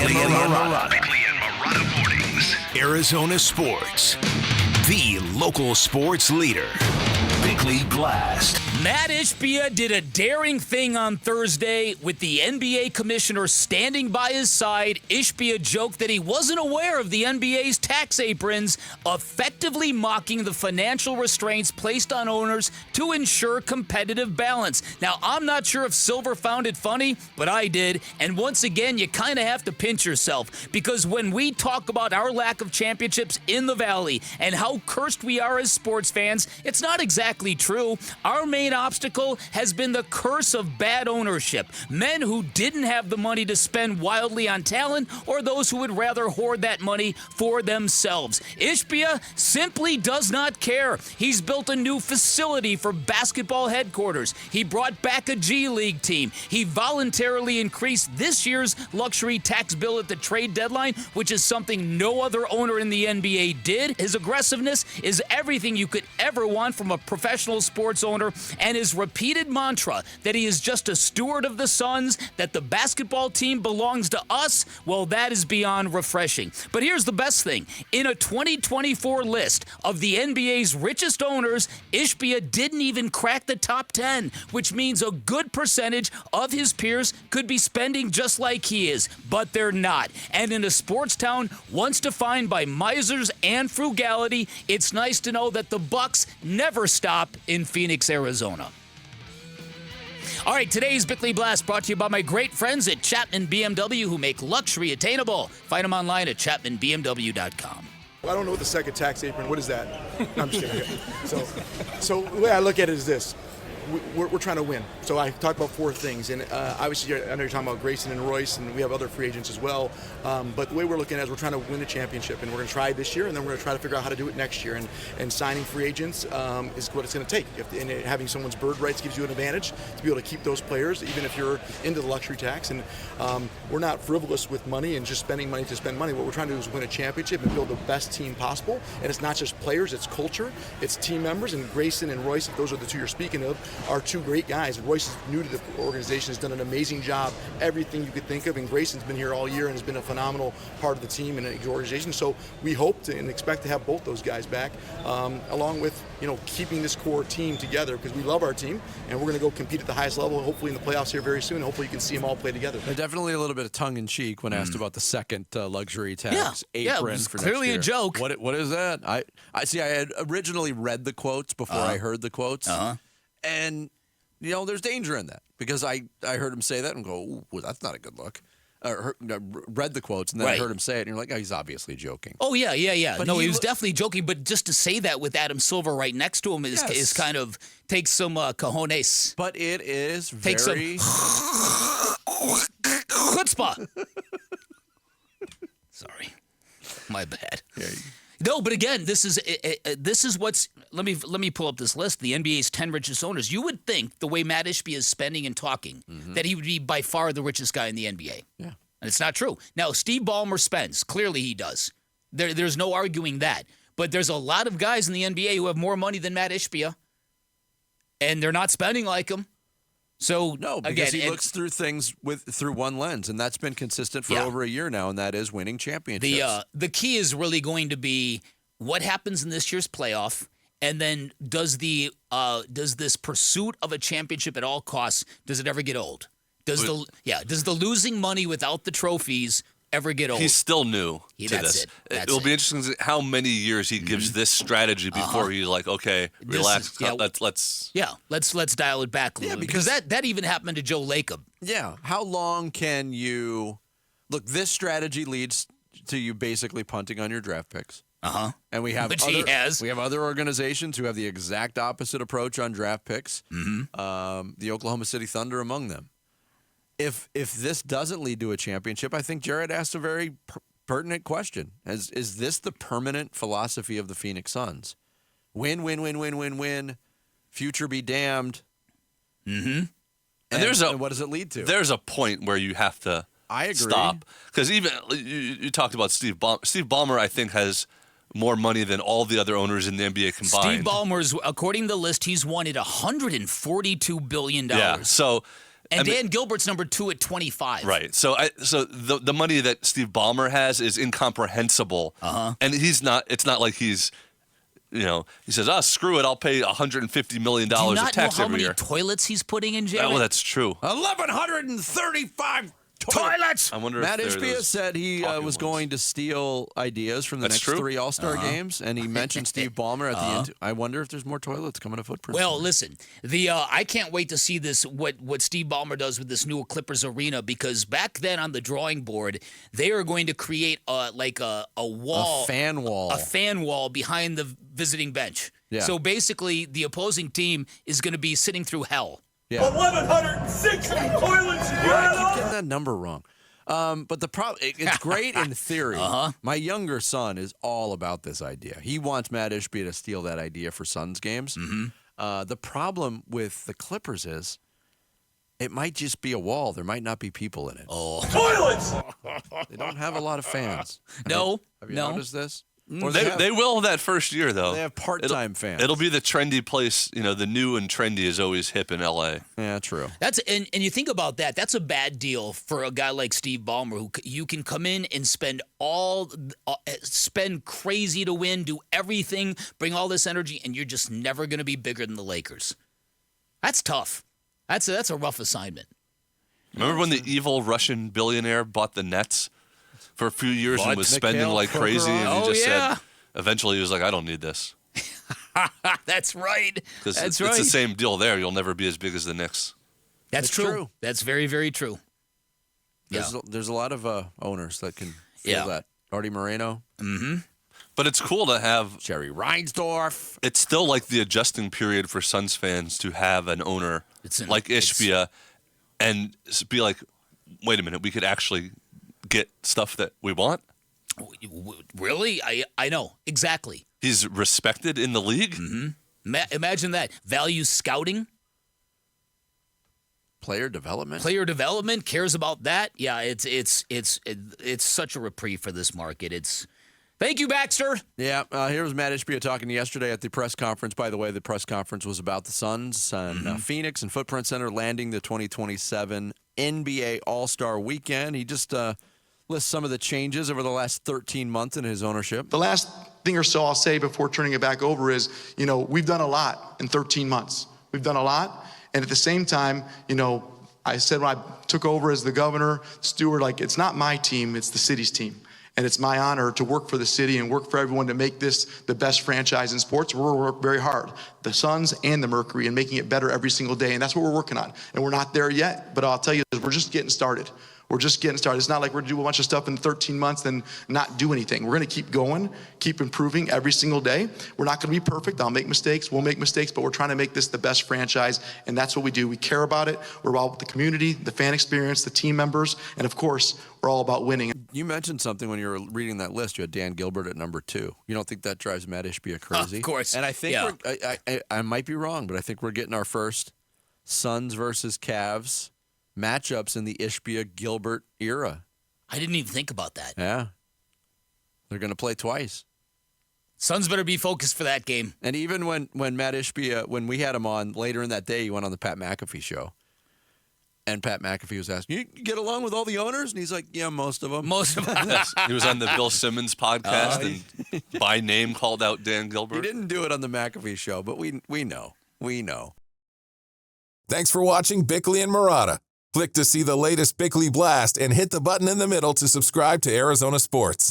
and Marana. Bickley and Marana Mornings. Arizona Sports. The local sports leader. Bickley Blast. Mat Ishbia did a daring thing on Thursday with the NBA commissioner standing by his side. Ishbia joked that he wasn't aware of the NBA's tax aprons, effectively mocking the financial restraints placed on owners to ensure competitive balance. Now, I'm not sure if Silver found it funny, but I did. And once again, you kind of have to pinch yourself, because when we talk about our lack of championships in the Valley and how cursed we are as sports fans, it's not exactly true. Our main obstacle has been the curse of bad ownership. Men who didn't have the money to spend wildly on talent, or those who would rather hoard that money for themselves. Ishbia simply does not care. He's built a new facility for basketball headquarters. He brought back a G League team. He voluntarily increased this year's luxury tax bill at the trade deadline, which is something no other owner in the NBA did. His aggressiveness is everything you could ever want from a professional sports owner, and his repeated mantra that he is just a steward of the Suns, that the basketball team belongs to us, well, that is beyond refreshing. But here's the best thing. In a 2024 list of the NBA's richest owners, Ishbia didn't even crack the top 10, which means a good percentage of his peers could be spending just like he is, but they're not. And in a sports town once defined by misers and frugality, it's nice to know that the Bucks never stop in Phoenix, Arizona. All right, today's Bickley Blast brought to you by my great friends at Chapman BMW, who make luxury attainable. Find them online at chapmanbmw.com. I don't know what the second tax apron, what is that? No, I'm just kidding. So the way I look at it is this. We're trying to win. So I talked about four things, and obviously I know you're talking about Grayson and Royce, and we have other free agents as well. But the way we're looking at it is we're trying to win a championship, and we're going to try this year, and then we're going to try to figure out how to do it next year. And signing free agents is what it's going to take. And having someone's bird rights gives you an advantage to be able to keep those players, even if you're into the luxury tax. And we're not frivolous with money and just spending money to spend money. What we're trying to do is win a championship and build the best team possible. And it's not just players, it's culture, it's team members. And Grayson and Royce, if those are the two you're speaking of, are two great guys. Royce is new to the organization, has done an amazing job, everything you could think of, and Grayson's been here all year and has been a phenomenal part of the team and the organization. So we hope to and expect to have both those guys back, along with keeping this core team together, because we love our team and we're going to go compete at the highest level, hopefully in the playoffs here very soon. Hopefully you can see them all play together. Definitely a little bit of tongue-in-cheek when asked about the second luxury tax apron. It was for clearly next a year. joke. What is that? I see. I had originally read the quotes before I heard the quotes, and there's danger in that, because I heard him say that and go, ooh, that's not a good look. Read the quotes, and then I heard him say it, and you're like, oh, he's obviously joking. Oh, yeah. But No, he was definitely joking, but just to say that with Adam Silver right next to him is kind of, takes some cojones. But it is Takes very... chutzpah. Sorry. My bad. No, but again, this is what's. Let me pull up this list. The NBA's 10 richest owners. You would think, the way Mat Ishbia is spending and talking, that he would be by far the richest guy in the NBA. Yeah, and it's not true. Now, Steve Ballmer spends. Clearly, he does. There's no arguing that. But there's a lot of guys in the NBA who have more money than Mat Ishbia, and they're not spending like him. So no, because he looks through things through one lens, and that's been consistent for over a year now, and that is winning championships. The key is really going to be what happens in this year's playoff, and then does this pursuit of a championship at all costs, does it ever get old? Does the losing money without the trophies ever get old? He's still new to this. It'll be interesting to see how many years he gives this strategy before he's like, okay, relax. Let's dial it back a little bit, because that even happened to Joe Lacob. Yeah. How long can you look? This strategy leads to you basically punting on your draft picks. And we have we have other organizations who have the exact opposite approach on draft picks. The Oklahoma City Thunder among them. If this doesn't lead to a championship, I think Jared asked a very pertinent question. Is this the permanent philosophy of the Phoenix Suns? Win, win, win, win, win, win. Future be damned. And what does it lead to? There's a point where you have to stop. Because even you talked about Steve Ballmer. Steve Ballmer, I think, has more money than all the other owners in the NBA combined. Steve Ballmer's, according to the list, he's won at $142 billion. Yeah, so And Dan Gilbert's number 2 at 25. Right. So the money that Steve Ballmer has is incomprehensible. And it's not like he's, he says, screw it, I'll pay $150 million of tax every year. Do you not know how many toilets he's putting in, Jared? Oh, that's true. 1,135 toilets. I wonder Matt if Ishbia said he was going to steal ideas from the next 3 All-Star games, and he mentioned Steve Ballmer at the end. I wonder if there's more toilets coming to Footprint. Well, listen, I can't wait to see this what Steve Ballmer does with this new Clippers arena, because back then on the drawing board they are going to create a wall, a fan wall behind the visiting bench. Yeah. So basically, the opposing team is going to be sitting through hell. Yeah. 1,160 toilets. I keep getting that number wrong. But the problem, it's great in theory. My younger son is all about this idea. He wants Mat Ishbia to steal that idea for Suns games. The problem with the Clippers is it might just be a wall. There might not be people in it. Toilets! They don't have a lot of fans. No. Have you noticed this? Or They will that first year, though. They have part-time fans. It'll be the trendy place. The new and trendy is always hip in L.A. Yeah, true. And you think about that. That's a bad deal for a guy like Steve Ballmer, who you can come in and spend crazy to win, do everything, bring all this energy, and you're just never going to be bigger than the Lakers. That's tough. That's a rough assignment. Remember when the evil Russian billionaire bought the Nets for a few years and was spending like crazy, and he just said, eventually he was like, I don't need this. That's right. Because it's the same deal there. You'll never be as big as the Knicks. That's true. That's very, very true. There's a lot of owners that can feel that. Artie Moreno. But it's cool to have Jerry Reinsdorf. It's still like the adjusting period for Suns fans to have an owner like Ishbia and be like, wait a minute, we could actually get stuff that we want? Really? I know. Exactly. He's respected in the league? Imagine that. Value scouting. Player development, cares about that. Yeah, it's such a reprieve for this market. Thank you, Baxter. Yeah, here was Mat Ishbia talking yesterday at the press conference. By the way, the press conference was about the Suns and Phoenix and Footprint Center landing the 2027 NBA All-Star Weekend. He just lists some of the changes over the last 13 months in his ownership. The last thing or so I'll say before turning it back over is, we've done a lot in 13 months. We've done a lot. And at the same time, I said when I took over as the governor, steward, it's not my team, it's the city's team. And it's my honor to work for the city and work for everyone to make this the best franchise in sports. We're going to work very hard, the Suns and the Mercury, and making it better every single day. And that's what we're working on. And we're not there yet, but I'll tell you, we're just getting started. We're just getting started. It's not like we're going to do a bunch of stuff in 13 months and not do anything. We're going to keep going, keep improving every single day. We're not going to be perfect. I'll make mistakes. We'll make mistakes, but we're trying to make this the best franchise, and that's what we do. We care about it. We're all about the community, the fan experience, the team members, and of course, we're all about winning. You mentioned something when you were reading that list. You had Dan Gilbert at number 2. You don't think that drives Mat Ishbia crazy? Of course. And I think I might be wrong, but I think we're getting our first Suns versus Cavs matchups in the Ishbia-Gilbert era. I didn't even think about that. Yeah. They're going to play twice. Suns better be focused for that game. And even when Mat Ishbia, when we had him on later in that day, he went on the Pat McAfee show. And Pat McAfee was asking, you get along with all the owners? And he's like, yeah, most of them. Most of them. He was on the Bill Simmons podcast and by name called out Dan Gilbert. He didn't do it on the McAfee show, but we know. We know. Thanks for watching Bickley and Marotta. Click to see the latest Bickley Blast and hit the button in the middle to subscribe to Arizona Sports.